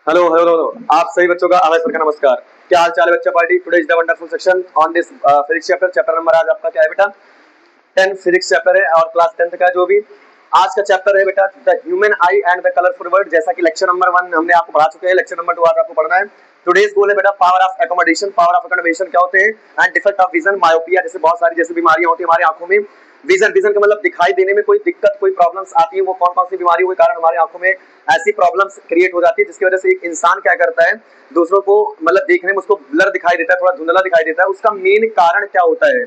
Hello hello hello, आप सभी बच्चों का अभय सर का नमस्कार। क्या हाल चाल है बच्चा party? Today is the wonderful section on this physics chapter. Chapter number आज आपका क्या है बेटा? 10 फिजिक्स चैप्टर है और क्लास 10th का जो भी आज का चैप्टर है बेटा, the human I and the colourful world. जैसा कि लेक्चर नंबर 1 हमने आपको पढ़ा चुके हैं, लेक्चर नंबर 2 आज आपको पढ़ना है। टुडेज गोल है बेटा power of accommodation. Power of accommodation क्या होते हैं? And defect of vision, myopia, जैसे बहुत सारी जैसे बीमारियां होती है हमारी आंखों में। विजन का मतलब दिखाई देने में कोई दिक्कत, कोई प्रॉब्लम्स आती है, वो कौन कौन सी बीमारियों के कारण हमारी आंखों में ऐसी प्रॉब्लम्स क्रिएट हो जाती है जिसकी वजह से एक इंसान क्या करता है, दूसरों को मतलब देखने में उसको ब्लर दिखाई देता है, थोड़ा धुंधला दिखाई देता है। उसका मेन कारण क्या होता है?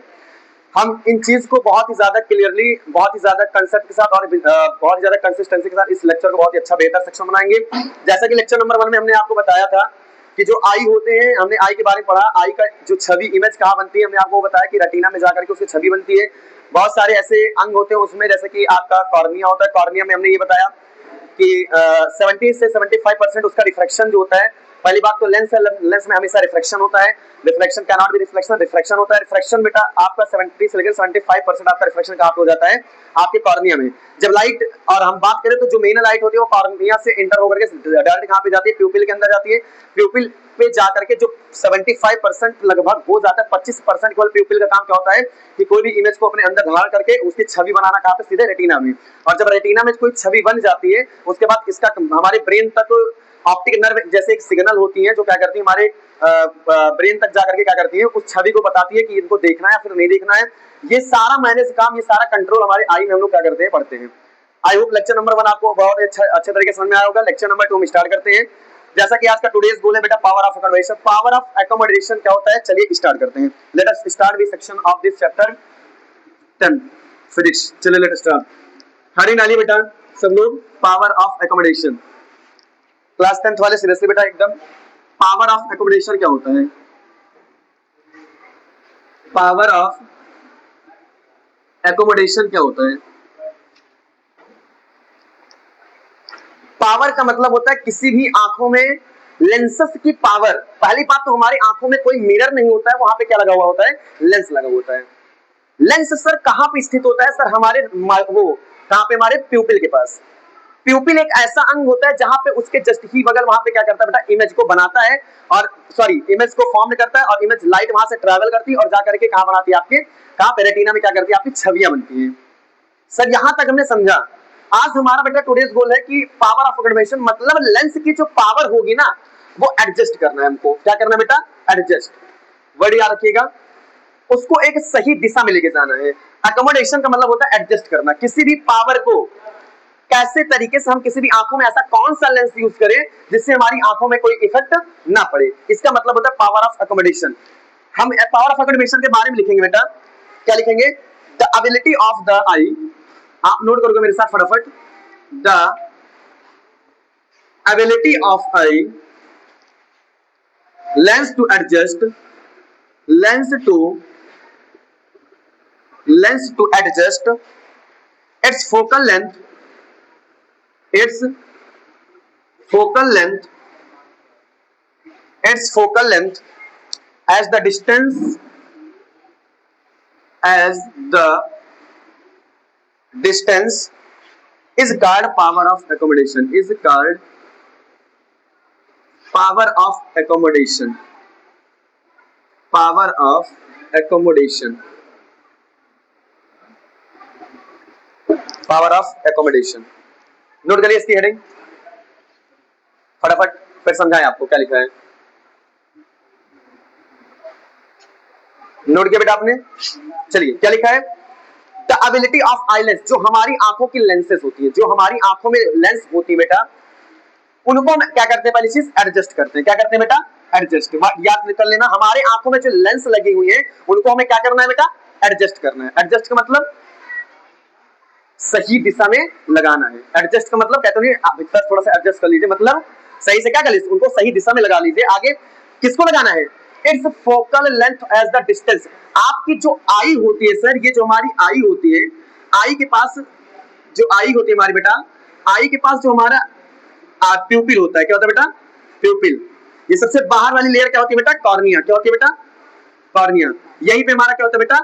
हम इन चीज को बहुत ही ज्यादा क्लियरली, बहुत ही ज्यादा कंसेप्ट के साथ और बहुत ही ज्यादा कंसिस्टेंसी के साथ इस लेक्चर को बहुत ही अच्छा बेहतर सेक्शन बनाएंगे। जैसा कि लेक्चर नंबर 1 में हमने आपको बताया था कि जो आई होते हैं, हमने आई के बारे में पढ़ा। आई का जो छवि, इमेज कहाँ बनती है, हमने आपको बताया कि रेटिना में जाकर के उसकी छवि बनती है। बहुत सारे ऐसे अंग होते हैं उसमें, जैसे कि आपका कॉर्निया होता है। कॉर्निया में हमने ये बताया कि 70 से 75% उसका रिफ्रैक्शन जो होता है। पहली बात तो लेंस है, लेंस में हमेशा रिफ्लेक्शन होता है। Reflection can not be reflection, reflection होता है। रिफ्लेक्शन बेटा आपका 70 से लेकर 75% आपका रिफ्लेक्शन कहाँ पे हो जाता है? आपके कॉर्निया में। जब लाइट और हम बात करें तो जो मेन लाइट होती है वो कॉर्निया से इंटर होकर के डायरेक्ट कहाँ पे जाती है? प्यूपिल के अंदर जाती है। प्यूपिल पे जाकर के जो 75% लगभग हो जाता है, 25% केवल प्यूपिल का काम क्या होता है कि कोई भी इमेज को अपने अंदर धारण करके उसकी छवि बनाना कहाँ पे? सीधे रेटिना में। और जब रेटिना में कोई छवि बन जाती है उसके बाद इसका हमारे ब्रेन तक ऑप्टिक नर्व जैसे एक सिग्नल होती है जो क्या करती है हमारे ब्रेन तक जाकर के क्या करती है, उस छवि को बताती है कि इनको देखना है या फिर नहीं देखना है। ये सारा मैनेज काम, ये सारा कंट्रोल हमारे आई में हम लोग क्या करते हैं? पढ़ते हैं। आई होप लेक्चर नंबर 1 आपको बहुत अच्छे तरीके से समझ में आया होगा। लेक्चर नंबर 2 हम स्टार्ट करते हैं। जैसा कि आज का टुडेज गोल है बेटा power of accommodation. Power of accommodation क्या होता है? चलिए स्टार्ट करते हैं। Let us start the section of this chapter 10 physics. चलिए लेट अस स्टार्ट। हरी नाली बेटा सब लोग। Power of accommodation class 10th वाले सीरियसली बेटा एकदम। पावर ऑफ एकोमोडेशन क्या होता है? पावर ऑफ एकोमोडेशन क्या होता है? पावर का मतलब होता है किसी भी आंखों में लेंसेस की पावर। पहली बात तो हमारी आंखों में कोई मिरर नहीं होता है, वहां पे क्या लगा हुआ होता है? लेंस लगा होता है। लेंस सर कहां पे स्थित होता है? सर हमारे वो कहां पे? हमारे प्यूपिल के पास। प्यूपिल एक ऐसा अंग होता है जहां पे उसके जस्ट ही बगल वहां पे क्या करता है बेटा? इमेज को बनाता है और सॉरी इमेज को फॉर्म करता है और इमेज लाइट वहां से ट्रेवल करती है और जाकर के कहां बनाती है? आपके कहां पे? रेटिना में क्या करती है? आपकी छवियां बनती है। सर यहां तक हमने समझा। आज हमारा बेटा टुडेज गोल है कि पावर ऑफ एकोमोडेशन मतलब लेंस की जो पावर होगी ना वो एडजस्ट करना है हमको। क्या करना है बेटा? एडजस्ट। वर्ड याद रखिएगा, उसको एक सही दिशा में लेके जाना है। अकोमोडेशन का मतलब होता है एडजस्ट करना। किसी भी पावर को कैसे तरीके से हम किसी भी आंखों में ऐसा कौन सा लेंस यूज करें जिससे हमारी आंखों में कोई इफेक्ट ना पड़े, इसका मतलब होता है पावर ऑफ अकोमोडेशन। हम पावर ऑफ अकोमोडेशन के बारे में लिखेंगे बेटा। क्या लिखेंगे? The ability of the eye. आप नोट करोगे मेरे साथ फटाफट। The ability of eye lens to adjust, lens to adjust its focal length, its focal length, its focal length as the distance, as the distance is called power of accommodation, is called power of accommodation, power of accommodation, power of accommodation. Note करिए इसकी heading फटाफट, फिर समझाएं आपको क्या लिखा है। Note किया बेटा आपने? चलिए क्या लिखा है? The ability of eye lens, जो हमारी आंखों की लेंसेज होती है, जो हमारी आंखों में लेंस होती है बेटा, उनको क्या करते हैं? पहली चीज एडजस्ट करते हैं। क्या करते हैं बेटा? एडजस्ट। याद कर लेना, हमारे आंखों में जो लेंस लगी हुई है उनको हमें क्या करना है बेटा? एडजस्ट करना है। एडजस्ट का मतलब सही दिशा में लगाना है। एडजस्ट का मतलब कहते हैं आप इतना थोड़ा सा एडजस्ट कर लीजिए, मतलब सही से क्या कर लीजिए, उनको सही दिशा में लगा लीजिए। आगे किसको लगाना है? It's focal length as the distance. आपकी जो आई होती है सर, ये जो हमारी आई होती है, आई के पास जो आई होती है हमारी बेटा, आई के पास जो हमारा प्यूपिल होता है, क्या होता है बेटा? प्यूपिल। ये सबसे बाहर वाली लेयर क्या होती है बेटा? कॉर्निया। क्या होती है बेटा? कॉर्निया। यहीं पे हमारा क्या होता है बेटा?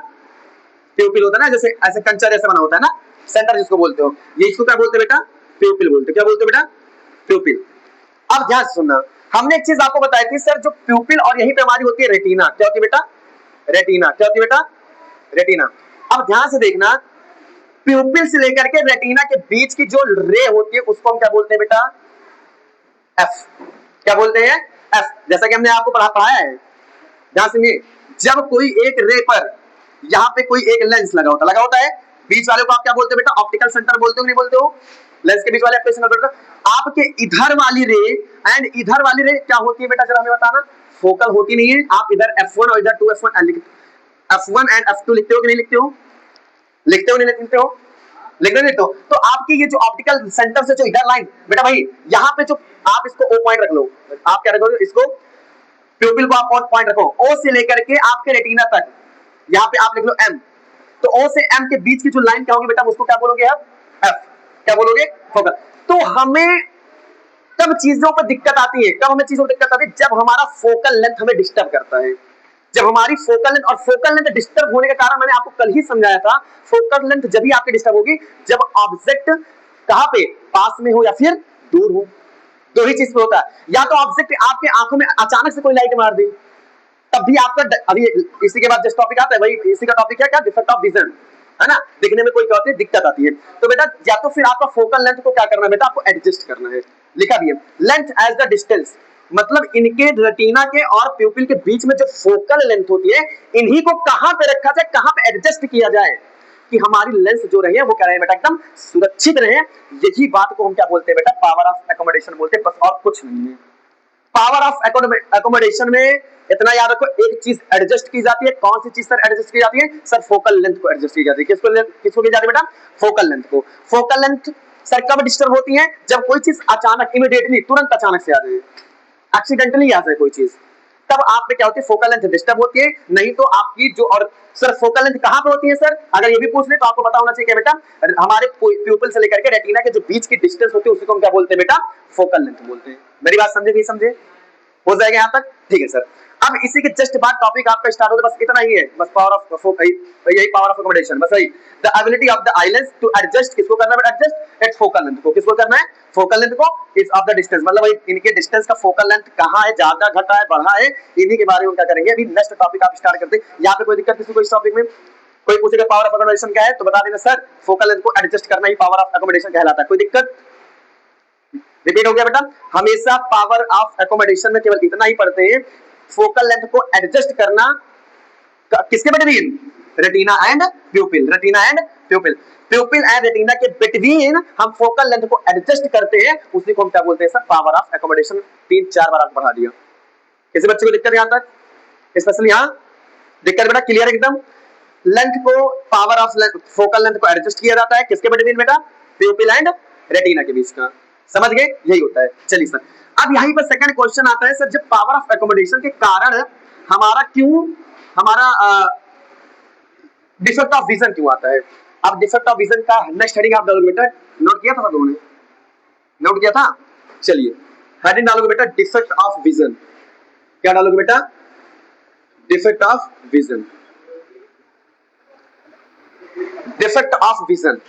प्यूपिल होता है ना, जैसे ऐसे कंचा जैसा बना होता है ना, सेंटर जिसको बोलते हो, ये इसको क्या बोलते हैं बेटा? प्यूपिल बोलते हैं। क्या बोलते हैं बेटा? प्यूपिल। अब ध्यान से सुनना, हमने एक चीज आपको बताई थी सर, जो प्यूपिल और यहीं पे हमारी होती है रेटिना, क्या होती है बेटा? रेटिना। क्या होती है बेटा? रेटिना। अब ध्यान से देखना, प्यूपिल से लेकर के रेटिना के बीच की जो रे होती है उसको हम क्या बोलते हैं बेटा? एफ। क्या बोलते हैं? एफ। जैसा कि हमने आपको पढ़ाया है, ध्यान सुनिए, जब कोई एक रे पर यहां पे कोई एक लेंस लगा होता है, बीच वाले को आप क्या बोलते हो बेटा? ऑप्टिकल सेंटर बोलते हो नहीं बोलते हो? लेंस के बीच वाले ऑप्टिकल सेंटर बोलते हो। आपके इधर वाली रे एंड इधर वाली रे क्या होती है बेटा? जरा हमें बताना। फोकल होती नहीं है। आप इधर F1 और इधर 2F1 F1 एंड F2 लिखते हो कि नहीं लिखते हो? लिखते हो नहीं लिखते हो? लिखते नहीं तो आपकी ये जो ऑप्टिकल सेंटर से जो इधर लाइन बेटा भाई, यहाँ पे जो आप इसको O पॉइंट रख लो, आप क्या रखोगे इसको? प्यूपिल को आप पॉइंट रखो, O से लेकर के आपके रेटिना तक, यहाँ पे आप लिख लो M, तो O से M के बीच की जो लाइन क्या होगी बेटा? उसको क्या बोलोगे आप? F। क्या बोलोगे? फोकल। तो हमें कब चीजों पर दिक्कत आती है, कब हमें चीजों पर दिक्कत आती है? जब हमारा फोकल लेंथ हमें डिस्टर्ब करता है, जब हमारी फोकल लेंथ, और फोकल लेंथ डिस्टर्ब होने के कारण मैंने आपको कल ही समझाया था, फोकल लेंथ जब भी आपकी डिस्टर्ब होगी जब ऑब्जेक्ट कहां पे? पास में हो या फिर दूर हो। दो ही चीज पे होता है, या तो ऑब्जेक्ट आपके आंखों में अचानक से कोई लाइट मार दे, तब भी आपका अभी इसी के बाद जिस टॉपिक आता है भाई, इसी का टॉपिक है क्या? डिफेक्ट ऑफ विजन, है ना? दिखने में कोई क्या होती है? दिक्कत आती है। तो बेटा या तो फिर आपका फोकल लेंथ को क्या करना है बेटा? आपको एडजस्ट करना है। लिखा भी है लेंथ एज द डिस्टेंस, मतलब इनके रेटिना के और प्यूपिल के बीच में जो फोकल लेंथ होती है, इन्हीं को कहां पे रखा जाए, कहां पे एडजस्ट किया जाए कि हमारी लेंस जो रही है वो क्या रहे बेटा? एकदम सुरक्षित रहे। यही बात को हम क्या बोलते हैं बेटा? पावर ऑफ एकोमोडेशन बोलते हैं, बस और कुछ नहीं है। पावर ऑफ एकोमोडेशन में इतना याद रखो, एक चीज एडजस्ट की जाती है। कौन सी चीज सर एडजस्ट की जाती है? सर फोकल लेंथ को एडजस्ट की जाती है। किसको की जाती है बेटा? फोकल लेंथ को। फोकल लेंथ सर कब डिस्टर्ब होती है? जब कोई चीज अचानक, इमीडिएटली, तुरंत अचानक से आ जाए, एक्सीडेंटली आ जाए कोई चीज, तब आप पे क्या होती है? फोकल लेंथ डिस्टर्ब होती है। नहीं तो आपकी जो, और सर फोकल लेंथ कहां पे होती है सर? अगर ये भी पूछ ले तो आपको पता होना चाहिए क्या बेटा? हमारे प्यूपिल से लेकर के रेटिना के जो बीच की डिस्टेंस होती है उसी को हम क्या बोलते हैं बेटा? फोकल लेंथ बोलते हैं। मेरी बात समझे नहीं समझे? हो जाएगा यहां तक? ठीक है सर। अब इसी के जस्ट बाद टॉपिक आपका स्टार्ट होगा, बस इतना ही है, बस पावर ऑफ यही पावर ऑफ अकोमोडेशन, बस यही। The ability of the eye lens to adjust, किसको करना है? एडजस्ट इट्स फोकल लेंथ को। किसको करना है? फोकल लेंथ को इज ऑफ द डिस्टेंस, मतलब भाई इनके डिस्टेंस का फोकल लेंथ कहां है, ज्यादा घटा है बढ़ा है, इन्हीं के बारे में क्या करेंगे। अभी नेक्स्ट टॉपिक आप स्टार्ट करते हैं। यहाँ पे कोई दिक्कत किसी को इस टॉपिक में? कोई पूछेगा पावर ऑफ अकोमोडेशन क्या है तो बता देना सर फोकल लेंथ को एडजस्ट करना ही पावर ऑफ अकोमोडेशन कहलाता है। कोई दिक्कत? रिपीट हो गया बेटा? हमेशा पावर ऑफ एकोमोडेशन में केवल इतना ही पढ़ते हैं, फोकल लेंथ को एडजस्ट करना किसके between? Retina and प्यूपिल। Retina and प्यूपिल, प्यूपिल and retina के बिटवीन हम फोकल लेंथ को एडजस्ट करते हैं, उसी को हम क्या बोलते हैं सर? Power of accommodation. 3-4 बार आपको पढ़ा दिया। किसी बच्चे को दिक्कत यहां तक? स्पेशली यहां दिक्कत बेटा? क्लियर एकदम? लेंथ को, पावर ऑफ फोकल लेंथ को एडजस्ट किया जाता है किसके बिटवीन बेटा? प्यूपिल एंड रेटिना के बीच का। समझ गए? यही होता है। चलिए सर, अब यहीं पर सेकंड क्वेश्चन आता है सर, जब पावर ऑफ एकोमोडेशन के कारण हमारा डिफेक्ट ऑफ विजन क्यों आता है? अब डिफेक्ट ऑफ विजन का नेक्स्ट हेडिंग आप डालोगे बेटा, नोट किया था सब लोगों ने? नोट किया था? चलिए हेडिंग डालोगे बेटा डिफेक्ट ऑफ विजन। क्या डालोगे बेटा? Defect of vision. Defect of vision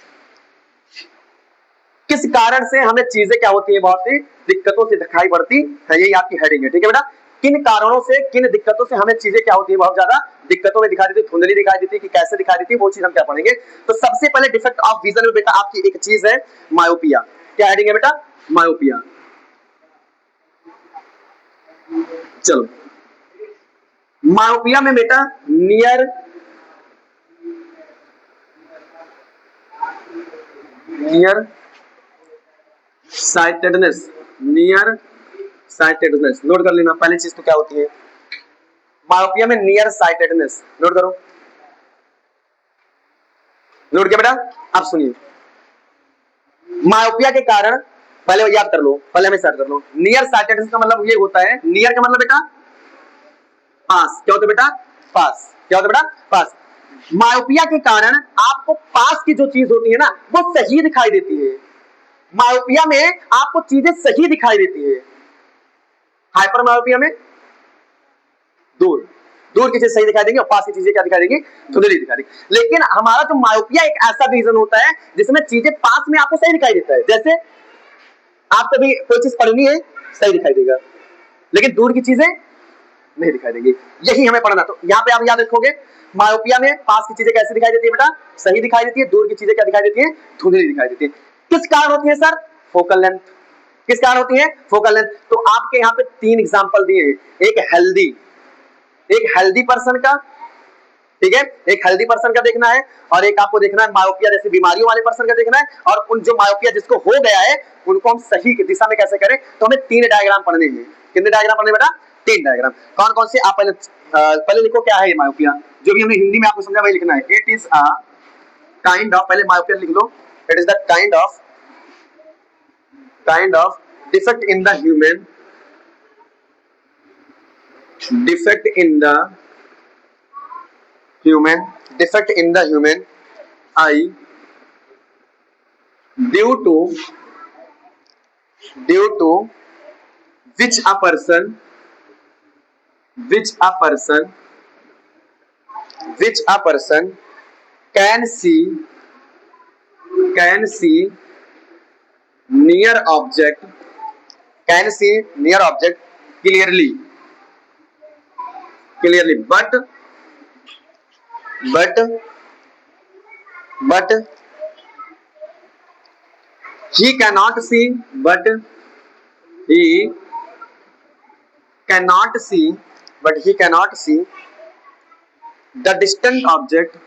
किस कारण से हमें चीजें क्या होती है? बहुत सी दिक्कतों से दिखाई पड़ती है, यही आपकी हेडिंग है। ठीक है बेटा? किन कारणों से, किन दिक्कतों से हमें चीजें क्या होती है? बहुत ज्यादा दिक्कतों में दिखाई देती, धुंधली दिखाई देती, कि कैसे दिखाई देती, वो चीज हम क्या पढ़ेंगे। तो सबसे पहले डिफेक्ट ऑफ विजन में बेटा आपकी एक चीज है मायोपिया। क्या हेडिंग है बेटा? मायोपिया। चलो, मायोपिया में बेटा near sightedness, near sightedness note कर लेना। पहली चीज तो क्या होती है मायोपिया में? Near sightedness. नोट करो, नोट किया बेटा? आप सुनिए, मायोपिया के कारण पहले याद कर लो, पहले हमें सेट कर लो। नियर साइटेडनेस का मतलब ये होता है, नियर का मतलब बेटा पास। क्या होता है बेटा? पास। क्या होता है बेटा? पास। मायोपिया के कारण आपको पास की जो चीज होती है ना वो सही दिखाई देती है। मायोपिया में आपको चीजें सही दिखाई देती है। हाइपर मायोपिया में दूर दूर की चीज सही दिखाई देंगी और पास की चीजें क्या दिखाई देंगी? धुंधली दिखाई देंगी। लेकिन हमारा जो मायोपिया एक ऐसा रीजन होता है जिसमें चीजें पास में आपको सही दिखाई देता है। जैसे आप कभी कोई चीज पढ़नी है सही दिखाई देगा, लेकिन दूर की चीजें नहीं दिखाई देंगी, यही हमें पढ़ना। तो यहाँ पे आप याद रखोगे, मायोपिया में पास की चीजें कैसे दिखाई देती है बेटा, सही दिखाई देती है, दूर की चीजें क्या दिखाई देती है, धुंधली दिखाई देती है। किस कारण होती है सर, फोकल लेंथ। किस कारण होती है, फोकल लेंथ। तो आपके यहाँ पे 3 एग्जाम्पल दिए हैं, एक हेल्दी पर्सन का, ठीक है, एक हेल्दी पर्सन का देखना है, और एक आपको देखना है मायोपिया जैसी बीमारियों वाले पर्सन का देखना है, और उन जो मायोपिया जिसको हो गया है उनको हम सही दिशा में कैसे करें। तो हमें 3 डायग्राम पढ़ने हैं। कितने डायग्राम पढ़ने बेटा, 3 डायग्राम। कौन कौन से, आप पहले लिखो क्या है ये मायोपिया, जो भी हमने हिंदी में आपको समझा वही लिखना है। It is a kind of, पहले मायोपिया लिख लो, it is the kind of defect in the human, defect in the human eye due to which a person can see near object clearly, but he cannot see the distant object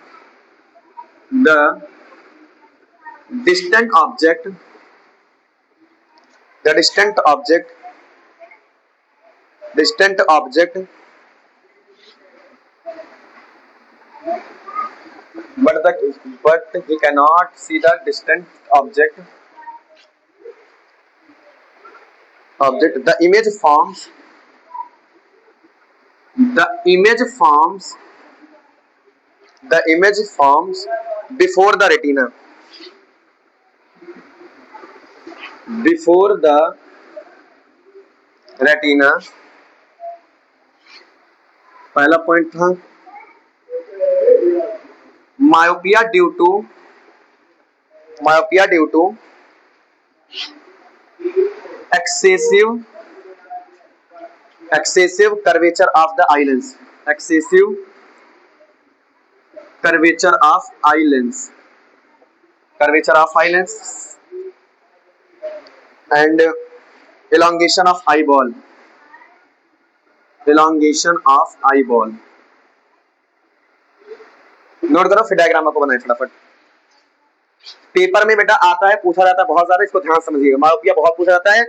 but he cannot see the distant object. The image forms before the retina. पहला point था myopia due to excessive curvature of the eyelids, and elongation of eyeball. Note करो, फिर diagram आपको बनाए फटाफट। Paper में बेटा आता है, पूछा जाता है बहुत ज्यादा, इसको ध्यान समझिएगा। मायोपिया बहुत पूछा जाता है,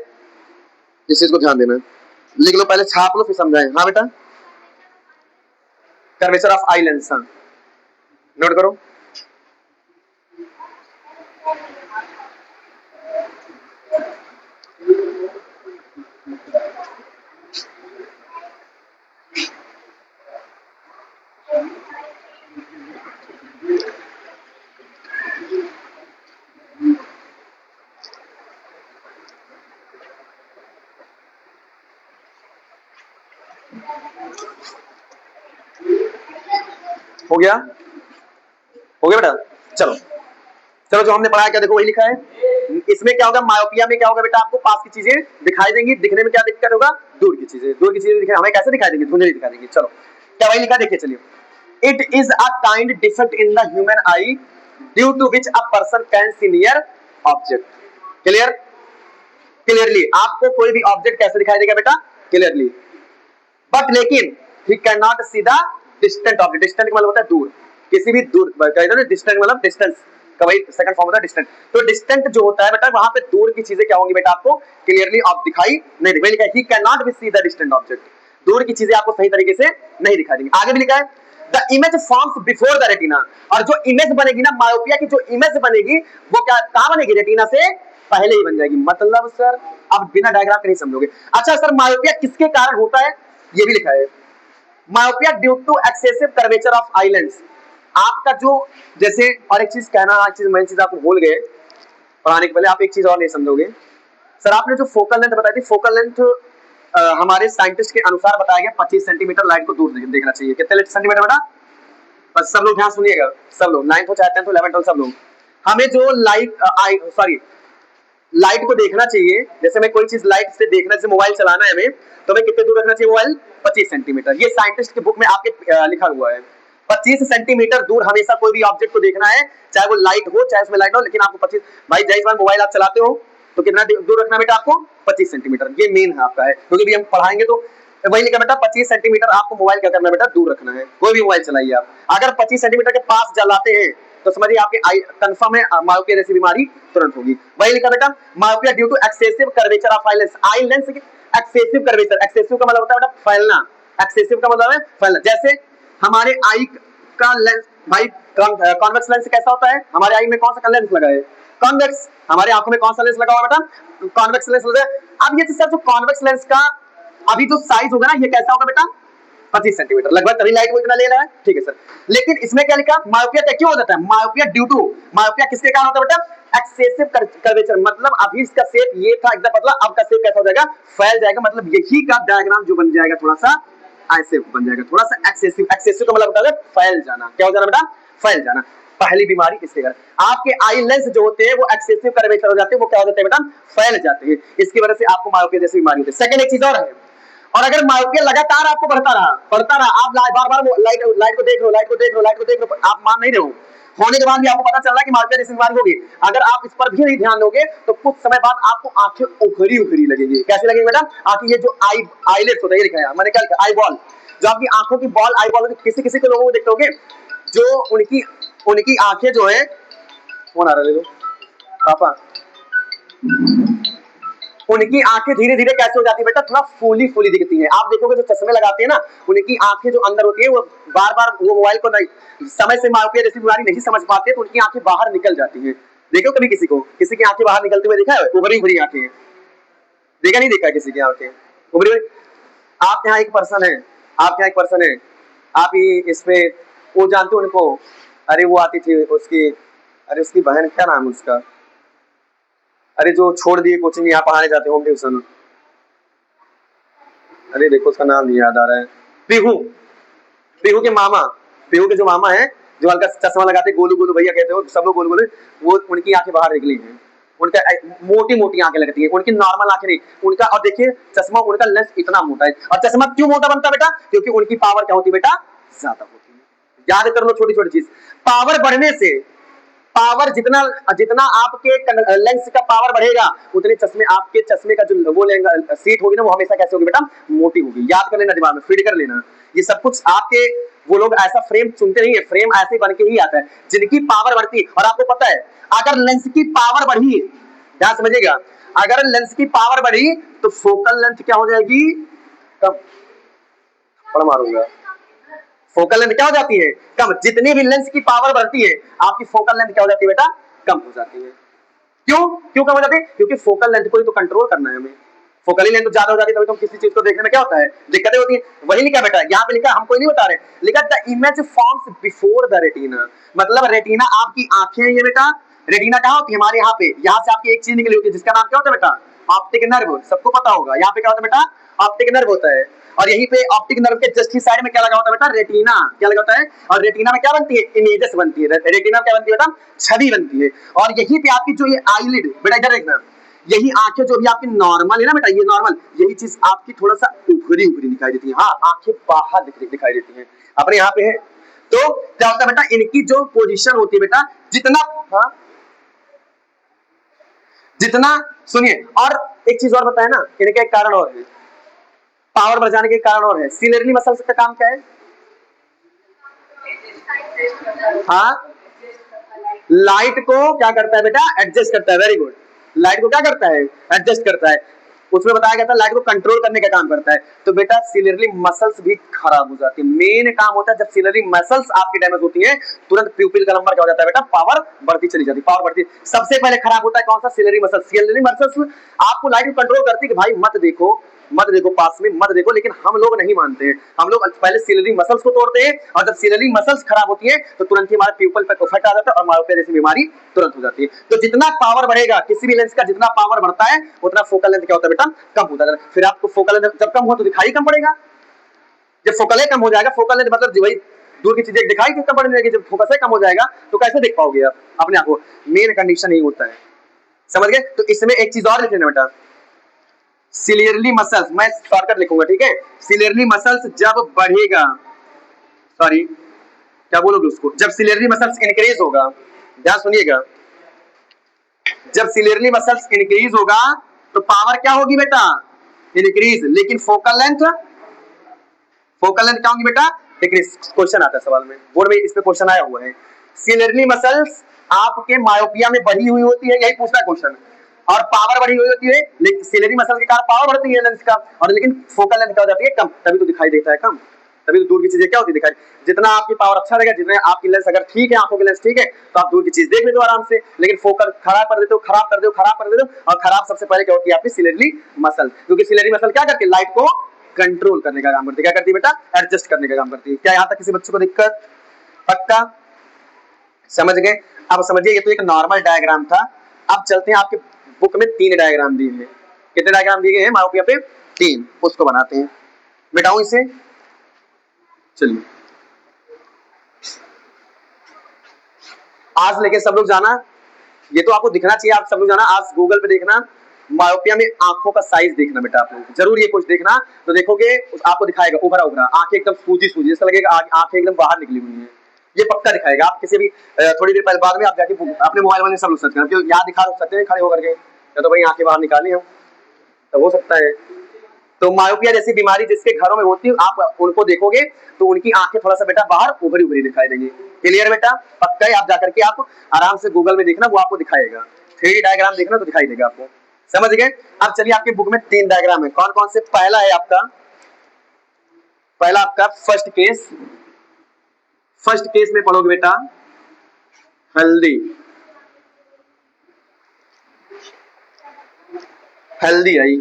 इस चीज को ध्यान देना। लिख लो, पहले छाप लो फिर समझाएं। हाँ बेटा, कर्वेचर ऑफ आई लेंस, हाँ नोट करो। हो गया बेटा, चलो जो हमने पढ़ा है क्या, देखो वही लिखा है। इसमें क्या होगा, मायोपिया में क्या होगा बेटा, आपको पास की चीजें दिखाई देंगी, दिखने में क्या दिक्कत होगा, दूर की चीजें दिखाई, हमें कैसे दिखाई देंगी, धुंधली दिखाई देंगी। चलो क्या वही लिखा, देखिए चलिए। It is a kind defect in the human eye due to which a person can see near object clearly. आपको कोई भी ऑब्जेक्ट कैसे दिखाई देगा बेटा, क्लियरली, बट लेकिन he can not see the distant object. Distant मतलब होता है दूर, किसी भी दूर, डिस्टेंट मतलब डिस्टेंस का वही सेकंड फॉर्म होता है डिस्टेंट। तो डिस्टेंट जो होता है बेटा, वहां पे दूर की चीजें क्या होंगी बेटा, आपको क्लियरली आप दिखाई नहीं देगी। लिखा है he can not see the distant object, दूर की चीजें आपको सही तरीके से नहीं दिखाई देंगी। आगे भी लिखा है the image forms before the retina, और जो इमेज बनेगी ना मायोपिया की, जो इमेज बनेगी वो क्या कहां बनेगी, रेटिना से पहले ही बन जाएगी। मतलब सर आप बिना डायग्राम के नहीं समझोगे। अच्छा सर, मायोपिया किसके कारण होता है, ये भी लिखा है। Myopia due to excessive curvature of eye lens. आपका जो जैसे, और एक चीज कहना, एक चीज मेन चीज आपको भूल गए पढ़ाने के पहले, आप एक चीज और नहीं समझोगे। सर आपने जो फोकल लेंथ बताई थी, फोकल लेंथ हमारे साइंटिस्ट के अनुसार बताया गया 25 सेंटीमीटर लाइट को दूर देखना चाहिए। कितने सेंटीमीटर बेटा, बस सब लोग ध्यान सुनिएगा, सब लोग 9th हो चाहे 10th हो 11th हो, सब लोग। हमें जो लाइट लाइट को देखना चाहिए, जैसे मैं कोई चीज लाइट से देखना, जैसे मोबाइल चलाना है हमें, तो हमें कितने दूर रखना चाहिए मोबाइल? 25 सेंटीमीटर। ये साइंटिस्ट की बुक में आपके लिखा हुआ है 25 सेंटीमीटर दूर हमेशा कोई भी ऑब्जेक्ट को देखना है, चाहे वो लाइट हो चाहे उसमें लाइट हो, लेकिन आपको 25। भाई जय जवान मोबाइल आप चलाते हो तो कितना दूर रखना बेटा आपको? 25 सेंटीमीटर। ये मेन है आपका है, क्योंकि भी हम पढ़ाएंगे तो वही लिखा बेटा 25 सेंटीमीटर आपको मोबाइल क्या करना है बेटा? दूर रखना है। कोई भी मोबाइल चलाइए आप, अगर 25 सेंटीमीटर के पास जलाते हैं तो समझिए आपके आई कंफर्म है मायोपिया जैसी बीमारी तुरंत होगी। वही लिखा बेटा myopia due to excessive curvature of eye lens. Eye lens excessive curvature, excessive का मतलब होता है बेटा फैलना, एक्सेसिव का मतलब है फैलना। जैसे हमारे आई का लेंस, भाई कॉन्वेक्स लेंस कैसा होता है? हमारे आई में कौन सा लेंस लगा है? कॉन्वेक्स। हमारे आंखों में कौन सा लेंस लगा हुआ बेटा? कॉन्वेक्स लेंस लगा है। अब ये सर जो कॉन्वेक्स लेंस का अभी जो साइज होगा ना, ये कैसा होगा बेटा? 25 सेंटीमीटर लगभग, तभी लाइट वो इतना ले रहा है। ठीक है सर, लेकिन इसमें क्या लिखा? मायोपिया क्या क्यों हो जाता है? मायोपिया ड्यू टू, मायोपिया किसके कारण होता है बेटा? Excessive curvature. मतलब अभी इसका शेप ये था एकदम पतला, अब का शेप कैसा हो जाएगा? फैल जाएगा। मतलब यही का डायग्राम जो बन जाएगा थोड़ा सा ऐसे बन जाएगा, थोड़ा सा एक्सेसिव। एक्सेसिव का मतलब होता है फैल जाना। क्या हो जाना बेटा? फैल जाना। पहली बीमारी इसके कारण आपके आई लेंस जो होते हैं वो एक्सेसिव कर्वेचर हो जाते हैं, वो क्या हो जाते हैं बेटा? फैल जाते हैं। इसकी वजह से आपको मायोपिया जैसी बीमारी होती है। सेकंड एक चीज और है, और अगर मायोपिया लगातार आपको बढ़ता रहा, आप बार बार लाइट को देख रहे हो, लाइट को देख रहे हो, लाइट को देख रहे हो, आप मान नहीं रहे हो, होने के बाद भी आपको पता चल रहा है कि मायोपिया जैसी बीमारी होगी, अगर आप इस पर भी नहीं ध्यान दोगे तो कुछ समय बाद आपको आंखें उभरी उभरी लगेगी। कैसे लगेगी बेटा? आंखें, ये जो आईलेट्स होता है, ये लिखा है मैंने क्या लिखा? Eye ball. जो आपकी आंखों की बॉल, आई बॉल, किसी किसी को लोगों को देखते होगे जो उनकी आंखें जो है, कौन आ रहा है पापा, उनकी आंखें धीरे धीरे कैसे हो जाती है बेटा? थोड़ा फूली फूली दिखती है। आप देखोगे जो चश्मे लगाते हैं ना, उनकी आंखें जो अंदर होती है वो बार बार वो मोबाइल को नहीं समय से मायोपिया जैसी बीमारी नहीं समझ पाते, तो उनकी आंखें बाहर निकल जाती है। देखो कभी किसी की आंखें बाहर निकलते हुए देखा है? उभरी उभरी आंखें, देखा नहीं देखा किसी की आंखें उभरी? आप यहाँ एक पर्सन है, आप ही इस पे वो जानते हो उनको? अरे वो आती थी उसकी, अरे उसकी बहन, क्या नाम है उसका? अरे जो छोड़ दिए कोचिंग, यहाँ पढ़ाने जाते होम ट्यूशन, अरे देखो उसका नाम नहीं याद आ रहा है। पीहू के मामा, पीहू के जो मामा है, जो हल्का चश्मा लगाते, गोलू गोलू भैया कहते हो सब लोग, गोलू गोलू, वो उनकी आंखें बाहर निकली हैं। उनका मोटी मोटी आंखें लगती है, उनकी नॉर्मल आंखें नहीं उनका। और देखिए चश्मा, उनका लेंस इतना मोटा है। और चश्मा क्यों मोटा बनता है बेटा? क्योंकि उनकी पावर क्या होती है बेटा? ज्यादा होती है। याद कर लो छोटी छोटी चीज। पावर बढ़ने से, पावर जितना जितना आपके लेंस का पावर बढ़ेगा, उतने चश्मे, आपके चश्मे का जो वो लेंगे सीट होगी ना, वो हमेशा कैसे होगी बेटा? मोटी होगी। याद कर लेना, दिमाग में फीड कर लेना। ये सब कुछ आपके, वो लोग ऐसा फ्रेम चुनते नहीं है, फ्रेम ऐसे बन के ही आता है जिनकी पावर बढ़ती है। और आपको पता है अगर लेंस की पावर बढ़ी, ध्यान समझिएगा, अगर लेंस की पावर बढ़ी तो फोकल लेंथ क्या हो जाएगी? कम। पढ़ मारूंगा। फोकल लेंथ क्या हो जाती है? कम। जितनी भी लेंस की पावर बढ़ती है, आपकी फोकल लेंथ क्या हो जाती है बेटा? कम हो जाती है। क्यों कम हो जाती है? क्योंकि फोकल लेंथ को ही तो कंट्रोल करना है हमें। फोकल लेंथ ज्यादा हो जाती है तभी तो किसी चीज को देखने में क्या होता है? दिक्कतें होती है। वही लिखा बेटा, यहाँ पे लिखा, हम कोई नहीं बता रहे, लिखा the image forms before the retina. मतलब रेटिना आपकी आंखें, ये बेटा रेटिना कहाँ होती है? हमारे यहाँ पे, यहाँ से आपकी एक चीज निकली होती है जिसका नाम क्या होता है बेटा? Optic nerve. सबको पता होगा यहाँ पे क्या होता है बेटा? ऑप्टिक नर्व होता है। और यहीं पे ऑप्टिक नर्व के जस्ट ही साइड में क्या लगा होता है बेटा? रेटिना। क्या लगा होता है? और रेटिना में क्या बनती है? इमेजेस बनती है। रेटिना क्या बनती है बेटा? छवि बनती है। और यहीं पे आपकी जो ये आईलिड, बेटा इधर देखना, यही आंखें जो भी आपकी नॉर्मल है ना बेटा, ये नॉर्मल, यही चीज आपकी थोड़ा सा उभरी उभरी दिखाई देती है। हाँ, आंखें बाहर दिखाई देती है। अपने यहाँ पे है तो क्या होता है बेटा? इनकी जो पोजीशन होती है बेटा, जितना, हाँ जितना, सुनिए, और एक चीज और बताए ना, इनके एक कारण और है, पावर बढ़ जाने के कारण और है। सिलेरली मसल्स का काम क्या है? हाँ, लाइट को क्या करता है बेटा? एडजस्ट करता है। Very good. लाइट को क्या करता है? एडजस्ट करता है। उसमें बताया गया था लाइट को कंट्रोल करने का काम करता है। तो बेटा सिलेरली मसल्स भी खराब हो जाती है। मेन काम होता है जब सिलेरली मसल्स आपकी डैमेज होती है, तुरंत प्यूपिल का नंबर क्या हो जाता है बेटा? पावर बढ़ती चली जाती है। पावर बढ़ती सबसे पहले खराब होता है कौन सा? सिलेरली मसल्स। सिलेरली मसल्स आपको लाइट को कंट्रोल करती है कि भाई मत देखो पास में, मत देखो, लेकिन हम लोग नहीं मानते हैं। हम लोग पहले सिलेरली मसल्स को तोड़ते हैं, और जब सिलेरली मसल्स खराब होती है तो तुरंत ही हमारे प्यूपल पे इफेक्ट आ जाता है और मायोपिया जैसी बीमारी तुरंत हो जाती है। तो जितना पावर बढ़ेगा, किसी भी लेंस का जितना पावर बढ़ता है, उतना फोकल लेंथ क्या होता है बेटा? कम होता है। फिर आपको फोकल लेंथ जब कम हो तो दिखाई कम पड़ेगा। जब फोकल कम हो जाएगा, फोकल लेंथ मतलब वही दूर की चीजें दिखाई कम पड़ने लगेगी। जब फोकस कम हो जाएगा तो कैसे देख पाओगे आप अपने आप को? मेन कंडीशन यही होता है। समझ गए? तो इसमें एक चीज और लिख लेना बेटा, सिलियरली मसल्स, मैं शॉर्टकट लिखूंगा, ठीक है? सिलियरली मसल्स जब बढ़ेगा, सॉरी क्या बोलोगे उसको, जब सिलियरली मसल्स इंक्रीज होगा, ध्यान सुनिएगा, जब सिलियरली मसल्स इंक्रीज होगा तो पावर क्या होगी बेटा, इंक्रीज, लेकिन फोकल लेंथ क्या होगी बेटा, डिक्रीज। क्वेश्चन आता है सवाल में, बोर्ड में इस पे क्वेश्चन आया हुआ है, सिलियरली मसल्स आपके मायोपिया में बढ़ी हुई होती है, यही पूछता है क्वेश्चन, और पावर बढ़ी हुई होती है, लेकिन सिलियरली मसल के कारण पावर बढ़ती है लेंस का, और लेकिन फोकल लेंथ क्या हो जाती है, कम, तभी तो दिखाई देता है कम, तभी तो दूर की चीजें क्या होती है दिखाई, जितना आपकी पावर अच्छा रहेगा, जितने आपकी लेंस अगर ठीक है, आंखों की लेंस ठीक है, तो आप दूर की चीज देख लेते हो आराम से, लेकिन फोकल खराब कर देते हो, खराब कर देते हो, और खराब सबसे पहले क्या होती है आपकी सिलियरली मसल, क्योंकि सिलियरली मसल क्या करती है, लाइट को कंट्रोल करने का काम करती है, क्या करती है बेटा, एडजस्ट करने का काम करती है। क्या यहाँ तक किसी बच्चे को दिक्कत? पक्का समझ गए? अब समझिए, ये तो एक नॉर्मल डायग्राम था, अब चलते हैं आपके बुक में 3 डायग्राम दिए हैं, कितने डायग्राम दिए गए हैं मायोपिया पे, 3, उसको बनाते हैं, मिटाऊं इसे, चलिए आज लेके सब लोग जाना, ये तो आपको दिखना चाहिए, आप सब लोग जाना आज गूगल पे देखना, मायोपिया में आंखों का साइज देखना बेटा, आप लोग जरूर ये कुछ देखना, तो देखोगे आपको दिखाएगा उभरा उभरा, आंखें एकदम सूजी ऐसा लगेगा आंखें एकदम बाहर निकली हुई है, ये पक्का दिखाएगा। आप किसी भी थोड़ी देर पहले बाद में आप जाके अपने मोबाइल में सब लोग सर्च करना, यहाँ दिखा सकते हैं खड़े होकर के, या तो भाई आंखें बाहर निकाली हम, तो हो सकता है। तो मायोपिया जैसी बीमारी जिसके घरों में होती है, आप उनको देखोगे तो उनकी आंखें थोड़ा सा बेटा बाहर उभरी उभरी दिखाई देंगी। क्लियर बेटा? पक्का है, आप जाकर के आप आराम से गूगल में देखना, वो आपको दिखाएगा, 3D डायग्राम देखना तो दिखाई देगा आपको, समझ गए? अब चलिए आपके बुक में 3 डायग्राम है, कौन कौन से? पहला है आपका, पहला आपका फर्स्ट केस में पढ़ोगे बेटा हेल्दी आई,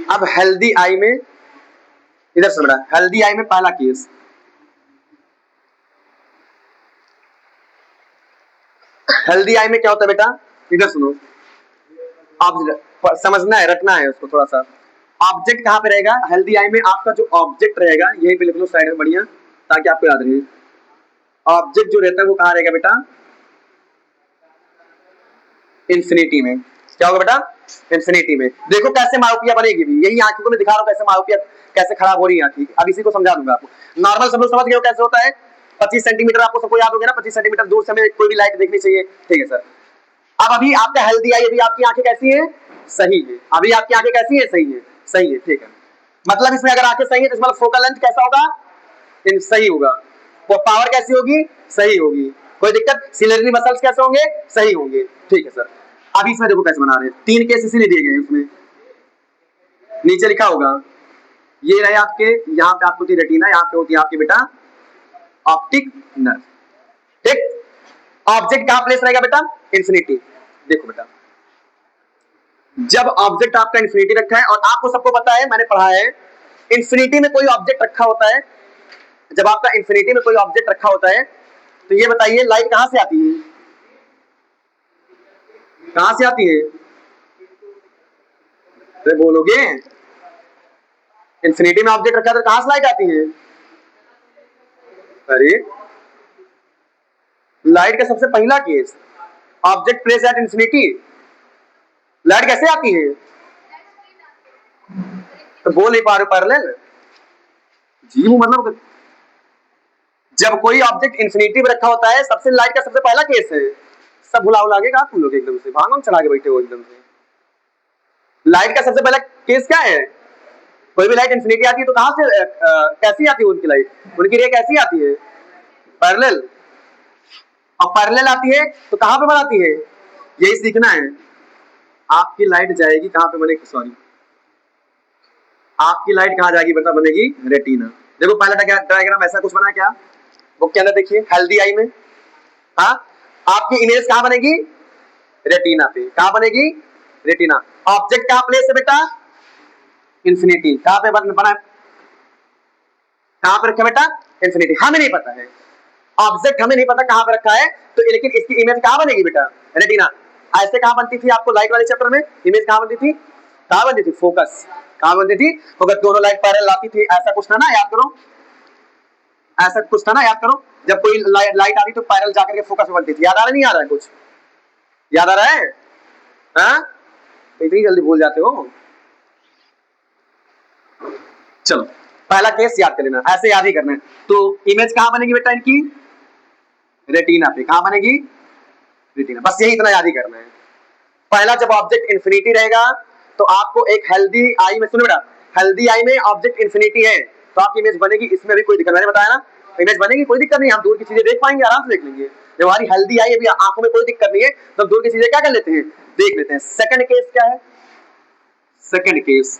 अब हेल्दी आई में इधर से बेटा, हेल्दी आई में पहला केस, हेल्दी आई में क्या होता है बेटा, इधर सुनो, आप समझना है, रखना है उसको थोड़ा सा, ऑब्जेक्ट कहां पे रहेगा हेल्दी आई में, आपका जो ऑब्जेक्ट रहेगा यही पे लिख लो साइड में बढ़िया, ताकि आपको याद रहे, ऑब्जेक्ट जो रहता है वो कहां रहेगा बेटा, इंफिनिटी में। क्या होगा बेटा? इंफिनिटी में। देखो कैसे मायोपिया बनेगी भी, यही आंखों को मैं दिखा रहा हूं कैसे मायोपिया कैसे खराब हो रही है आंखें, अब इसी को समझा दूंगा आपको। नॉर्मल सब लोग समझ गए हो कैसे होता है, 25 सेंटीमीटर आपको सबको याद हो गया ना, 25 सेंटीमीटर दूर से हमें कोई भी लाइट देखनी चाहिए, ठीक है सर। अब अभी आपका हेल्दी आई, अभी आपकी आंखें कैसी है, सही है, अभी आपकी आंखें कैसी है, सही है, सही है, ठीक है। मतलब इसमें अगर आंखें सही है तो इसमें फोकल लेंथ कैसा होगा, सही होगा, वो पावर कैसी होगी, सही होगी, कोई दिक्कत, सिलियरली मसल्स कैसे होंगे, सही होंगे, ठीक है सर। अब इसमें देखो कैसे बना रहे हैं, 3 केस इसीलिए दिए गए उसमें, नीचे लिखा होगा, ये रहे आपके, यहाँ पे आपको होती रेटिना, यहाँ पे होती है आपकी बेटा ऑप्टिक नर्व, ठीक। ऑब्जेक्ट कहां प्लेस रहेगा बेटा, इंफिनिटी। देखो बेटा, जब ऑब्जेक्ट आपका इंफिनिटी रखा है, और आपको सबको पता है, मैंने पढ़ा है, इंफिनिटी में कोई ऑब्जेक्ट रखा होता है, जब आपका इंफिनिटी में कोई ऑब्जेक्ट रखा होता है, तो ये बताइए लाइट कहां से आती है, कहां से आती है, अरे बोलोगे, इंफिनिटी में ऑब्जेक्ट रखा है तो कहां से लाइट आती है, अरे लाइट का सबसे पहला case, object place at infinity, light कैसे आती है, तो बोल नहीं पा रहे पैरेलल जी, वो मतलब जब कोई ऑब्जेक्ट इंफिनिटी में रखा होता है, सबसे लाइट का सबसे पहला केस है, सब भुला लगेगा तुम लोग एकदम से, भांग चढ़ा के बैठे हो एकदम से। लाइट का सबसे पहला केस क्या है, कोई भी लाइट इंफिनिटी आती है तो कहां से कैसी आती है उनकी लाइट, उनकी रे कैसी आती है, पैरेलल, और पैरेलल आती है तो कहां पे बनाती है, यही सीखना है। आपकी लाइट जाएगी कहां पे बनेगी, सॉरी, आपकी लाइट कहां जाएगी बेटा, बनेगी रेटिना। देखो पहला डायग्राम ऐसा कुछ बना क्या, बुक के अंदर देखिए, हेल्दी आई में, हाँ, आपकी इमेज कहां बनेगी, रेटिना पे, कहां बनेगी, रेटिना। ऑब्जेक्ट कहां प्लेस है बेटा, इंफिनिटी, कहां पे बना है, कहां पे रखा बेटा, इंफिनिटी, हमें नहीं पता है, ऑब्जेक्ट हमें नहीं पता कहां पे रखा है, तो लेकिन इसकी इमेज कहां बनेगी बेटा, रेटिना। ऐसे कहां बनती थी आपको लाइट वाले चैप्टर में, इमेज कहां बनती थी, कहां बनती थी, फोकस, कहां बनती थी, फोकस, दोनों लाइट पैरेलल आती थी, ऐसा कुछ था ना, याद करो, ऐसा कुछ था ना, याद करो, जब कोई लाइट आती तो पैरल जाकर के फोकस में बनती थी। याद आ रहा नहीं आ रहा है कुछ? याद आ रहा है? हाँ, इतनी जल्दी भूल जाते हो। चलो पहला केस याद कर लेना, ऐसे याद ही करना है। तो इमेज कहां बनेगी बेटा इनकी? रेटिना पे। कहां बनेगी? रेटिना। बस यही इतना याद ही करना है। पहला, जब ऑब्जेक्ट इंफिनिटी रहेगा तो आपको एक हेल्दी आई में, सुनो बेटा, हेल्दी आई में ऑब्जेक्ट इंफिनिटी है तो आपकी इमेज बनेगी। इसमें भी कोई दिक्कत, मैंने बताया ना, इमेज बनेगी, कोई दिक्कत नहीं, हम दूर की चीजें देख पाएंगे, आराम से देख लेंगे। जब हमारी हेल्दी आई है, आंखों में कोई दिक्कत नहीं है, तो दूर की चीजें क्या कर लेते हैं, देख लेते हैं। सेकंड केस क्या है? सेकंड केस,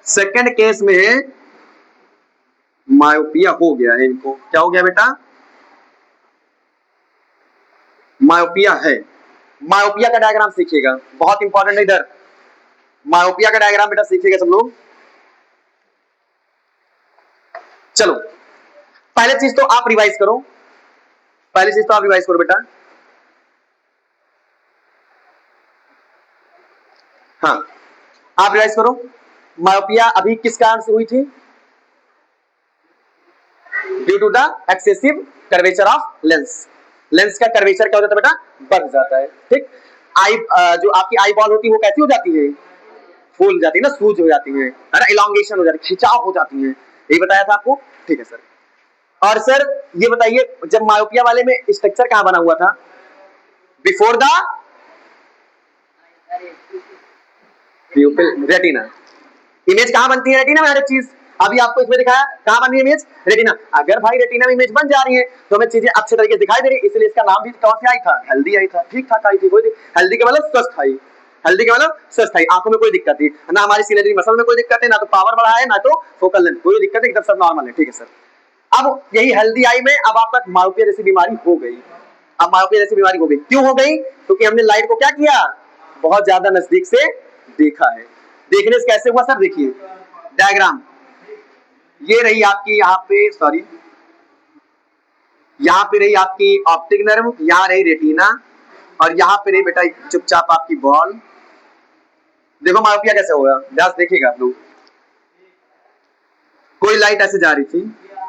सेकंड केस में मायोपिया हो गया है इनको। क्या हो गया बेटा? मायोपिया है। मायोपिया का डायग्राम सीखिएगा, बहुत इंपॉर्टेंट है इधर। मायोपिया का डायग्राम बेटा सीखिएगा सब लोग। चलो पहले चीज तो आप रिवाइज करो, पहली चीज तो आप रिवाइज करो बेटा। हाँ, आप रिवाइज करो। मायोपिया अभी किस कारण से हुई थी? Due to the excessive curvature of lens. Lens का कर्वेचर क्या हो जाता है बेटा? बढ़ जाता है। ठीक, आई जो आपकी आई बॉल होती है वो कैसी हो जाती है? फूल जाती है ना, सूज हो जाती है ना, इलॉन्गेशन हो जाती है, खिंचाव हो जाती है। यही बताया था आपको। ठीक है सर। और सर ये बताइए, जब मायोपिया वाले में स्ट्रक्चर कहां बना हुआ था? Before the प्यूपिल retina. इमेज कहां बनती है? रेटिना में हर एक चीज। अभी आपको इसमें दिखाया कहां बनी है इमेज? रेटिना। अगर भाई रेटिना में इमेज बन जा रही है तो हमें चीजें अच्छे तरीके से दिखाई दे रही है, इसलिए इसका नाम भी कौन सा आई था? हेल्दी आई था। ठीक ठाक आई थी, कोई हेल्दी का मतलब स्वस्थ आई। हेल्दी का मतलब स्वस्थ आई, आंखों में कोई दिक्कत नहीं ना, हमारी सिलेंडरी मसल में कोई दिक्कत है ना, तो पावर बढ़ा है ना तो फोकल लेंथ, कोई दिक्कत नहीं, एकदम सब नॉर्मल है। ठीक है सर। अब यही हेल्दी आई में अब आप तक मायोपिया जैसी बीमारी हो गई। अब मायोपिया जैसी बीमारी हो गई, क्यों हो गई? क्योंकि हमने लाइट को क्या किया? बहुत ज्यादा नजदीक से देखा है। देखने से कैसे हुआ सर? देखिए डायग्राम, ये रही आपकी यहाँ पे, सॉरी, यहाँ पे रही आपकी ऑप्टिक नर्व, यहाँ रही रेटिना, और यहाँ पे रही बेटा चुपचाप आपकी बॉल। देखो मायोपिया कैसे होगा, ध्यान देखिएगा आप लोग। कोई लाइट ऐसे जा रही थी,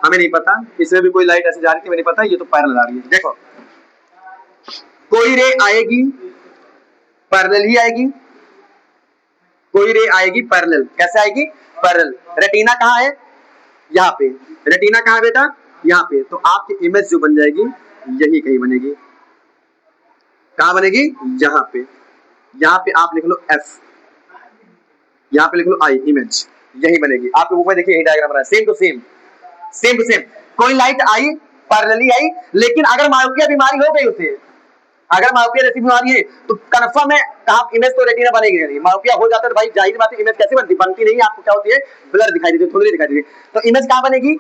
हमें नहीं पता, इसमें भी कोई लाइट ऐसे जा रही थी, हमें नहीं पता, ये तो पैरेलल आ रही है। देखो कोई रे आएगी पैरेलल ही आएगी, कोई रे आएगी पैरेलल। कैसे आएगी? पैरेलल। रेटिना कहाँ है? यहाँ पे। रेटिना कहाँ है बेटा? यहाँ पे। तो आपकी इमेज जो बन जाएगी यही कहीं बनेगी। कहाँ बनेगी? यहाँ पे। यहाँ पे आप लिख लो F, यहाँ पे लिख लो I, इमेज यही बनेगी। आपके ऊपर देखिए यही डायग्राम रहा है, same to same, same to same. कोई लाइट आई, पैरेलली आई, लेकिन अगर मायोपिया बीमारी हो गई उसे, अगर मायोपिया जैसी बीमारी है तो कन्फर्म है कहाँ इमेज तो रेटिना बनेगी नहीं। मायोपिया हो जाता है तो भाई जाहिर बात है इमेज कैसे बनती? बनती नहीं, आपको क्या होती है? ब्लर दिखाई देती है, थोड़ी दिखाई देती है। तो इमेज कहाँ बनेगी?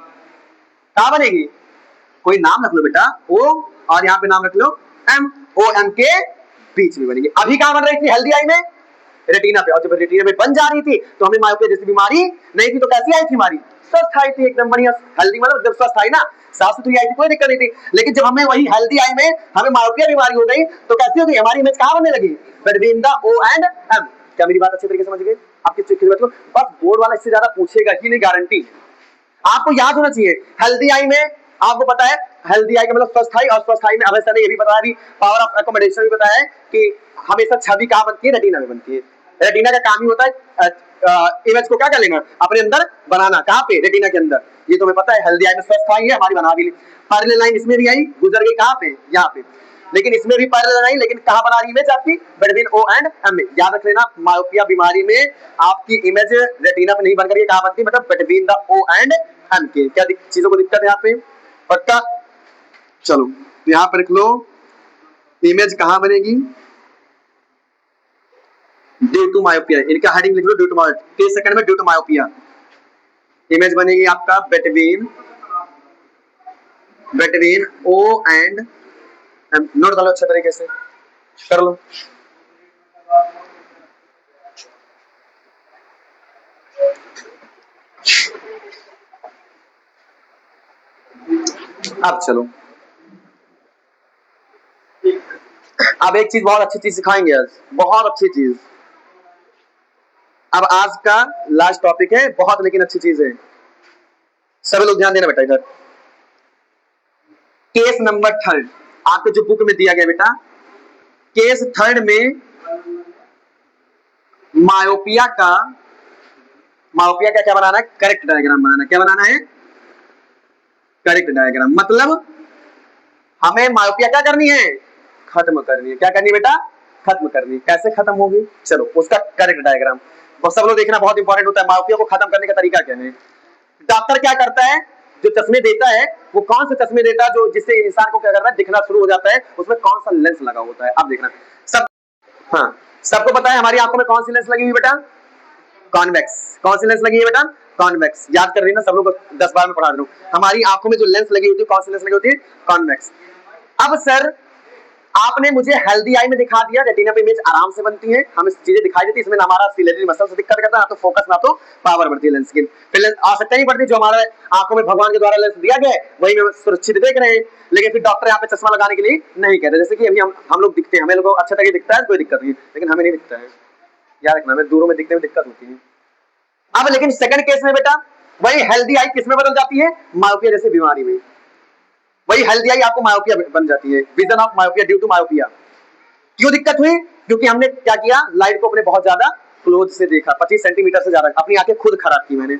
कहाँ बनेगी? कोई नाम रख लो बेटा O, और यहाँ पे नाम रख लो M, O M के बीच में बनेगी। अभी कहाँ बन रही थी? हेल्दी आई में, रेटिना पे। और जब रेटिना में बन जा रही थी तो हमें मायोपिया जैसी बीमारी नहीं थी, तो कैसी आई थी? हमारी स्वस्थ आई थी, एकदम बढ़िया। हेल्दी मतलब जब स्वस्थ आई ना, साफ सुथरी आई थी, कोई दिक्कत नहीं थी। लेकिन जब हमें वही हेल्दी आई में हमें मायोपिया बीमारी हो गई तो कैसी हो गई? हमारी इमेज कहाँ बनने लगी? Between the O and M। क्या मेरी बात अच्छे तरीके से समझ गए? आपके बस बोर्ड वाला इससे ज्यादा पूछेगा कि नहीं, गारंटी। आपको याद होना चाहिए हेल्दी आई में, आपको पता है हेल्दी आई का मतलब स्वस्थ आई, और स्वस्थ आई में अवश्य ने ये भी बताया, भी पावर ऑफ अकोमोडेशन भी बताया है कि हमेशा छवि कहाँ बनती है? रेटिना में बनती है। रेटिना का काम ही होता है इमेज को क्या कर लेना, अपने अंदर बनाना। कहाँ पे? रेटिना के अंदर। ये तो हमें पता है, हेल्दी आई में स्वस्थ आई है हमारी, बना भी ली। पैरेलल लाइन इसमें भी आई, गुजर गई कहाँ पे? यहाँ पे। लेकिन इसमें भी पैरेलल आई, लेकिन कहाँ बना रही इमेज आपकी? बिटवीन O एंड M में। याद रख लेना, मायोपिया बीमारी में आपकी इमेज रेटिना पे नहीं बनकर के कहाँ बनती? मतलब between the O and M के। क्या चीजों को दिक्कत है यहाँ पे? पक्का? चलो यहाँ पर लिख लो, इमेज कहाँ बनेगी? Due to myopia. इनका हेडिंग लिख लो ड्यू टू मायोपिया, किस सेकंड में? Due to myopia. इमेज बनेगी आपका between O and M। Note कर लो अच्छे तरीके से, कर लो। अब चलो, अब एक चीज, बहुत अच्छी चीज सिखाएंगे आज, बहुत अच्छी चीज। अब आज का लास्ट टॉपिक है, बहुत लेकिन अच्छी चीज है, सभी लोग ध्यान देना बेटा इधर। केस नंबर 3 आपके जो बुक में दिया गया बेटा, केस 3 में मायोपिया का क्या बनाना है? करेक्ट डायग्राम बनाना है। क्या बनाना है? Correct diagram. मतलब हमें मायोपिया क्या करनी है? खत्म करनी है। क्या करनी है बेटा? खत्म करनी है। कैसे खत्म होगी? चलो उसका करेक्ट डायग्राम वो सब लोग देखना बहुत इंपॉर्टेंट होता है। मायोपिया को खत्म करने का तरीका क्या है? डॉक्टर क्या करता है? जो चश्मे देता है वो कौन से चश्मे देता है जो जिससे इंसान को क्या करता है? दिखना शुरू हो जाता है। उसमें कौन सा लेंस लगा होता है? अब देखना सब, हाँ सबको पता है हमारी आंखों में कौन सी लेंस लगी हुई बेटा? कॉन्वेक्स। कौन सी लेंस लगी है बेटा? कॉन्वेक्स। याद कर रही ना सब लोग, 10 बार में पढ़ा दूं। हमारी आंखों में जो लेंस लगी होती है कौन सी लेंस लगी होती है? कॉन्वेक्स। अब सर आपने मुझे हेल्दी आई में दिखा दिया, रेटिना पे इमेज आराम से बनती है, हमें चीजें दिखाई देती है, इसमें ना हमारा सिलेटरी मसल से दिक्कत करता है, ना तो फोकस ना तो पावर बढ़ती है लेंस की। फिर लेंस आवश्यकता नहीं पड़ती, जो हमारे आंखों में भगवान के द्वारा लेंस दिया गया है वही में सुरक्षित देख रहे हैं। लेकिन फिर डॉक्टर यहाँ पे चश्मा लगाने के लिए नहीं कहते। जैसे कि अभी हम लोग दिखते हैं, हमें लोगों को अच्छा तरीके दिखता है, कोई दिक्कत नहीं, लेकिन हमें नहीं दिखता है। याद रखना, हमें दूरों में दिखने में दिक्कत होती है। अब लेकिन सेकंड केस में बेटा वही हेल्दी आई किस में बदल जाती है? मायोपिया जैसी बीमारी में। वही हेल्दी आई आपको मायोपिया बन जाती है, vision of myopia due to myopia. क्यों दिक्कत हुई? क्योंकि हमने क्या किया? लाइट को अपने बहुत ज्यादा क्लोज से देखा, 25 सेंटीमीटर से ज्यादा, अपनी आंखें खुद खराब की मैंने।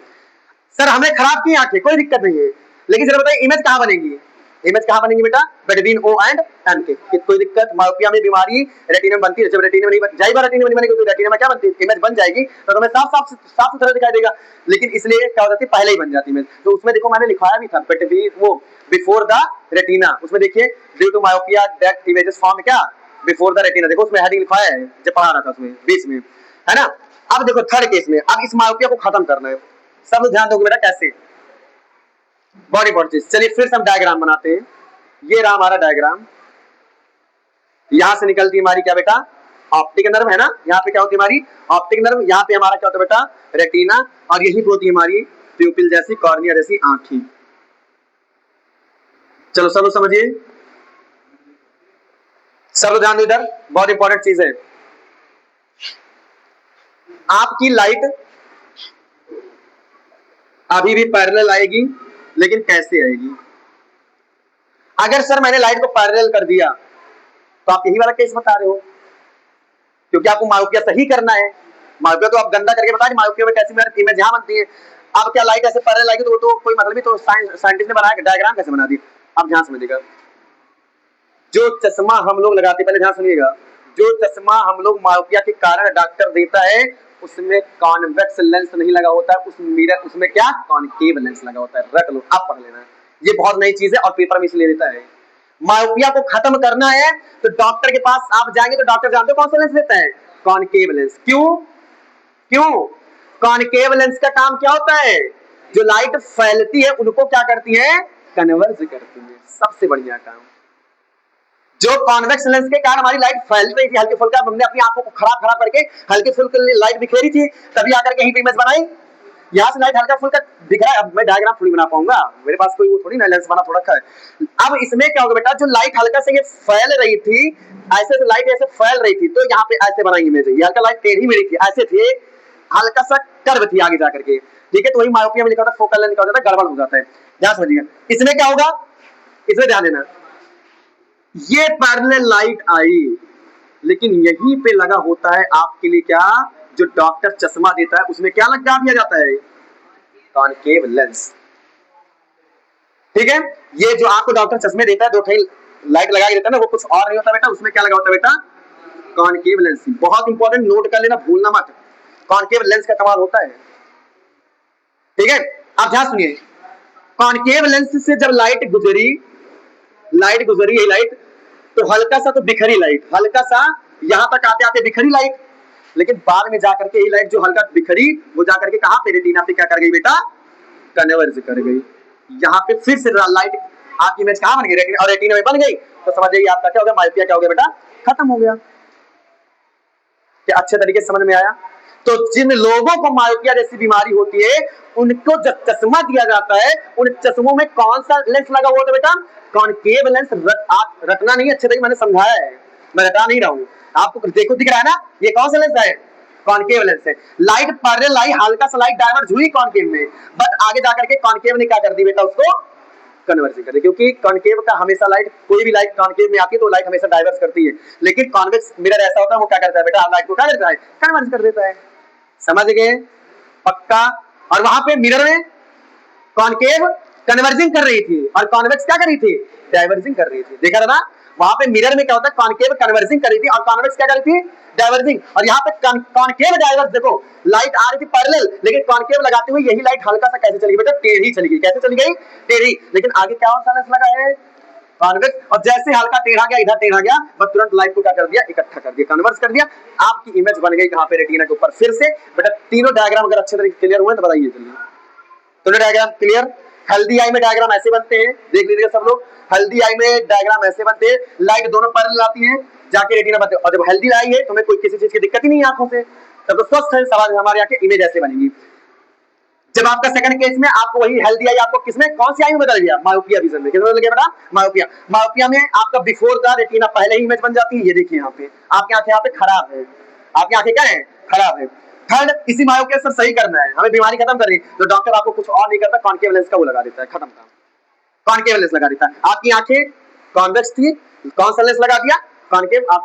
सर हमने खराब की आंखें, कोई दिक्कत नहीं है, लेकिन जरा बताइए इमेज कहां बनेगी? इमेज कहां बनेगी बेटा? बिटवीन ओ एंड एम के। कोई दिक्कत? मायोपिया में बीमारी रेटिना में बनती है, जब रेटिना में नहीं जाएगा, रेटिना में नहीं बनेगी तो रेटिना में क्या बनती है? इमेज बन जाएगी, तो हमें साफ सुथरा दिखाई देगा। लेकिन इसलिए क्या हो जाती है? पहले ही बन जाती है। तो उसमें देखो मैंने लिखाया भी था बिफोर द रेटिना, उसमें देखिए due to myopia that images form क्या बिफोर द रेटिना, देखो उसमें हेडिंग लिखा है जब पढ़ा रहा था उसमें बीच में, है ना। अब देखो थर्ड केस में, अब इस मायोपिया को खत्म करना है, सब ध्यान दोगे बेटा कैसे? बॉडी चीज। चलिए फिर से हम डायग्राम बनाते हैं। ये रहा हमारा डायग्राम, यहां से निकलती हमारी क्या बेटा? ऑप्टिक नर्व, है ना। यहाँ पे क्या होती है हमारी? Optic nerve. यहाँ पे हमारा क्या होता है बेटा? रेटिना। और यही होती है हमारी प्यूपिल जैसी, कॉर्निया जैसी आंखें। चलो सब लोग समझिए, सब ध्यान दो, इधर बहुत इंपॉर्टेंट चीज है। आपकी लाइट अभी भी पैरेलल आएगी, लेकिन कैसे आएगी? अगर सर मैंने लाइट को पैरेलल कर दिया तो आप यही वाला केस बता रहे हो, क्योंकि आपको मायोपिया सही करना है। मायोपिया तो आप गंदा करके बता दें, मायोपिया में कैसी मेरी इमेज यहां बनती है। अब क्या लाइट ऐसे पैरेलल आएगी तो कोई मतलब ही, तो साइंटिस्ट ने बनाया डायग्राम कैसे बना दिया? अब ध्यान समझिएगा, जो चश्मा हम लोग लगाते, पहले ध्यान सुनिएगा, जो चश्मा हम लोग मायोपिया के कारण डॉक्टर देता है उसमें कॉन्वेक्स लेंस नहीं लगा होता है, उसमें क्या कॉनकेव लेंस लगा होता है। रख लो, आप पढ़ लेना, ये बहुत नई चीज है और पेपर में इसलिए देता है। मायोपिया को खत्म करना है तो डॉक्टर के पास आप जाएंगे तो डॉक्टर जानते हो कौन सा लेंस देता है? Concave lens. क्यों? कॉनकेव लेंस का काम क्या होता है? जो लाइट फैलती है उनको क्या करती है? कन्वर्ज करती है। सबसे बढ़िया काम। जो कॉन्वेक्स लेंस के कारण हमारी लाइट फैल रही थी हल्के फुल्का, हमने अपनी आंखों को खराब करके हल्के फुल्के लाइट बिखेरी थी, तभी आकर के यहीं पे इमेज बनाई। यहाँ से लाइट हल्का फुल्का दिख रहा है। अब मैं डायग्राम थोड़ी बना पाऊंगा, मेरे पास कोई वो थोड़ी ना लेंस बना थोड़ा है। अब इसमें क्या होगा बेटा? जो लाइट हल्का से ये फैल रही थी, ऐसे से लाइट ऐसे फैल रही थी, तो यहाँ पे ऐसे बनाई इमेज। ये हल्का लाइट टेढ़ी मेढ़ी थी, ऐसे थे, हल्का सा कर्व थी आगे जाकर के, ठीक है। तो वही मायोपिया में लिखा था फोकल लेंथ, क्या हो जाता है? गड़बड़ हो जाता है। ध्यान समझिएगा, इसमें क्या होगा? इसमें ध्यान देना, ये पैरेलल लाइट आई, लेकिन यहीं पे लगा होता है आपके लिए क्या? जो डॉक्टर चश्मा देता है उसमें क्या लगा दिया जाता है? कॉनकेव लेंस, ठीक है। ये जो आपको डॉक्टर चश्मे देता है, दो ठे लाइट लगा के देता है ना, वो कुछ और नहीं होता बेटा, उसमें क्या लगा होता है बेटा? Concave lens. बहुत इंपॉर्टेंट, नोट कर लेना, भूलना मत। कॉनकेव लेंस का कमाल होता है, ठीक है। आप ध्यान सुनिए, कॉनकेव लेंस से जब लाइट गुजरी, ये लाइट तो हल्का सा तो बिखरी लाइट, हल्का सा यहां तक आते आते बिखरी लाइट, लेकिन बाद में जाकर के ये लाइट जो हल्का बिखरी वो जाकर के कहां पे? रेटिना पे क्या कर गई बेटा? कन्वर्ज कर गई। यहाँ पे फिर से लाइट आपकी इमेज कहां बन गई? रेटिना, और रेटिना में बन गई तो समझ जाइए आपका क्या हो गया? मायोपिया क्या हो गया बेटा? खत्म हो गया। क्या अच्छे तरीके से समझ में आया? तो जिन लोगों को मायोपिया जैसी बीमारी होती है उनको जब चश्मा दिया जाता है, उन चश्मों में कौन सा लेंस लगा हुआ होता है बेटा? Concave lens. आप रटना नहीं, अच्छे तरीके मैंने समझाया है, मैं रटा नहीं रहा हूं। आपको देखो दिख रहा है ना, ये कौन सा लेंस है? कॉनकेव लेंस है। लाइट पैरेलल आई, हल्का सा लाइट डाइवर्ज हुई कॉनकेव में, बट आगे जाकर के कॉनकेव ने क्या कर दी बेटा? उसको कन्वर्जिंग कर रही है, क्योंकि कॉनकेव का हमेशा लाइट, कोई भी लाइट कॉनकेव में आती है तो लाइट हमेशा डाइवर्स करती है, लेकिन कॉन्वेक्स मिरर ऐसा होता है वो क्या करता है बेटा, लाइट को क्या करता है, कन्वर्ज कर देता है। समझ गए? पक्का। और वहां पे मिरर में कॉनकेव कन्वर्जिंग कर रही थी और कॉन्वेक्स क्या कर रही थी, डाइवर्जिंग कर रही थी। देखा था ना, वहां पे मिरर में क्या होता है, कॉनकेव कन्वर्जिंग कर रही थी और कॉन्वेक्स क्या कर रही थी, डाइवर्जिंग। और यहाँ पे कॉनकेव डाइवर्स, देखो लाइट आ रही थी पैरेलल, लेकिन कॉनकेव लगाते हुए यही लाइट हल्का सा कैसे चली गई बेटा, टेढ़ी चली गई। कैसे चली गई, टेढ़ी। लेकिन आगे क्या और साइलेंस लगा है, कॉन्वेक्स, और जैसे हल्का टेढ़ा गया, इधर टेढ़ा गया, बस तुरंत लाइट को क्या कर दिया, इकट्ठा कर दिया, कन्वर्स कर दिया। आपकी इमेज बन गई कहां पे, रेटिना के ऊपर। फिर से बेटा तीनों डायग्राम अगर अच्छे तरीके क्लियर हुए तो बताइए जल्दी। तो डायग्राम क्लियर। हेल्दी आई में डायग्राम ऐसे बनते हैं, देख लीजिएगा सब लोग। हेल्दी आई में डायग्राम ऐसे बनते हैं, लाइट दोनों पैरेलल आती है, जाके रेटिना बनते हैं। और जब हेल्दी आई है तुम्हें कोई किसी चीज की दिक्कत ही नहीं है आंखों से, तब तो स्वस्थ है, सवाल हमारे यहाँ के इमेज ऐसे बनेगी। जब आपका सेकंड केस में आपको वही हेल्दी आई आपको किसमें, कौन सी आई में बदल गया, मायोपिया विजन में। किसमें बदल गया बेटा, मायोपिया। मायोपिया में आपका बिफोर का रेटिना पहले ही इमेज बन जाती है। ये देखिए यहाँ पे आपकी आंखें यहाँ पे खराब है, आपकी आंखें क्या है, खराब है। थर्ड, इसी मायोपिया से सही करना है, हमें बीमारी खत्म करनी है, तो डॉक्टर आपको कुछ और नहीं करता, कॉनकेव लेंस का वो लगा देता है, खत्म काम, कॉनकेव लेंस लगा देता है। आपकी आंखें कॉन्वेक्स थी, कौन सा लेंस लगा दिया, कॉनकेव। आप